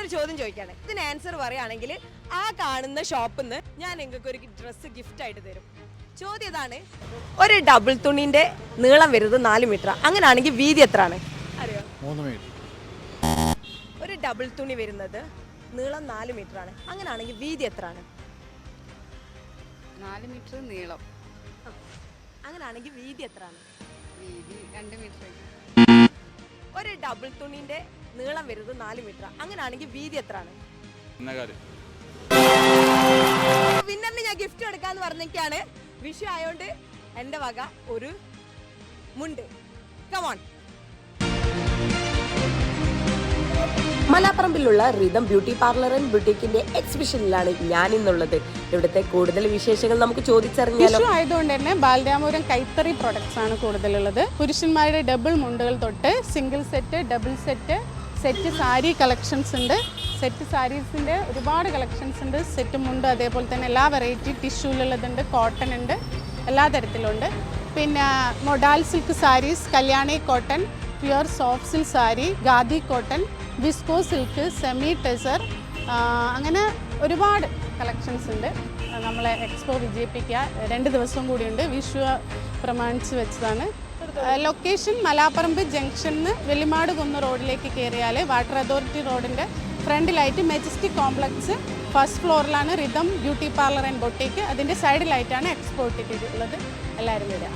ഞാനൊരു ചോദ്യം ചോദിക്കാണ്. ഇതിന് ആൻസർ പറയുകയാണെങ്കിൽ ആ കാണുന്ന ഷോപ്പിൽ നിന്ന് ഞാൻ നിങ്ങൾക്ക് ഒരു ഡ്രസ്സ് ഗിഫ്റ്റ് ആയിട്ട് തരും. ചോദ്യം ഇതാണ്, ഒരു ഡബിൾ തുണിന്റെ നീളം വരുന്നത് 4 മീറ്റർ, അങ്ങനെയാണെങ്കിൽ വീതി എത്രയാണ് അറിയോ? 3 മീറ്റർ. ഒരു ഡബിൾ തുണി വരുന്നത് നീളം 4 മീറ്റർ ആണ്, അങ്ങനെയാണെങ്കിൽ വീതി എത്രയാണ്? 4 മീറ്റർ നീളം, അങ്ങനെയാണെങ്കിൽ വീതി എത്രയാണ്? വീതി 2 മീറ്റർ. ഒരു ഡബിൾ തുണിന്റെ നീളം വരുന്നത് 4 മീറ്റർ, അങ്ങനെയാണെങ്കിൽ വീതി എത്രയാണ്? വിന്നറിന് ഞാൻ ഗിഫ്റ്റ് എടുക്കാന്ന് പറഞ്ഞൊക്കെയാണ്. വിഷു ആയോണ്ട് എന്റെ വക ഒരു മുണ്ട്. കമോൺ. മലാപ്പറമ്പിലുള്ള റിതം ബ്യൂട്ടി പാർലർ ആൻഡ് ബുട്ടീക്കിന്റെ എക്സിബിഷനിലാണ് ഞാൻ ഇന്നുള്ളത്. ഇവിടുത്തെ കൂടുതൽ വിശേഷങ്ങൾ നമുക്ക് ചോദിച്ചറിഞ്ഞാലോ. വിഷു ആയതുകൊണ്ട് തന്നെ ബാലരാമപുരം കൈത്തറി പ്രൊഡക്ട്സ് ആണ് കൂടുതലുള്ളത്. പുരുഷന്മാരുടെ ഡബിൾ മുണ്ടുകൾ തൊട്ട് single set, double set, set sari collections ഉണ്ട്. സെറ്റ് സാരീസിൻ്റെ ഒരുപാട് കളക്ഷൻസ് ഉണ്ട്. സെറ്റ് മുണ്ട്, അതേപോലെ തന്നെ എല്ലാ വെറൈറ്റി ടിഷ്യൂലുള്ളതുണ്ട്, കോട്ടൺ ഉണ്ട്, എല്ലാ തരത്തിലുണ്ട്. പിന്നെ modal silk saris, Kalyani cotton, pure soft silk sari, khadi cotton, viscose silk, semi tussar, അങ്ങനെ ഒരുപാട് കളക്ഷൻസ് ഉണ്ട്. നമ്മളെ എക്സ്പോ വിജയിപ്പിക്കുക 2 ദിവസം കൂടിയുണ്ട്. വിഷു പ്രമാണിച്ച് വെച്ചതാണ്. ലൊക്കേഷൻ മലാപ്പറമ്പ് ജംഗ്ഷനിൽ വെള്ളിമാട് കുന്ന് റോഡിലേക്ക് കയറിയാൽ വാട്ടർ അതോറിറ്റി റോഡിൻ്റെ ഫ്രണ്ടിലായിട്ട് മെജസ്റ്റിക് കോംപ്ലക്സ് ഫസ്റ്റ് ഫ്ലോറിലാണ് Rhythm beauty parlour and boutique. അതിൻ്റെ സൈഡിലായിട്ടാണ് എക്സ്പോ ഇട്ടിട്ടുള്ളത്. എല്ലാവരും വരിക.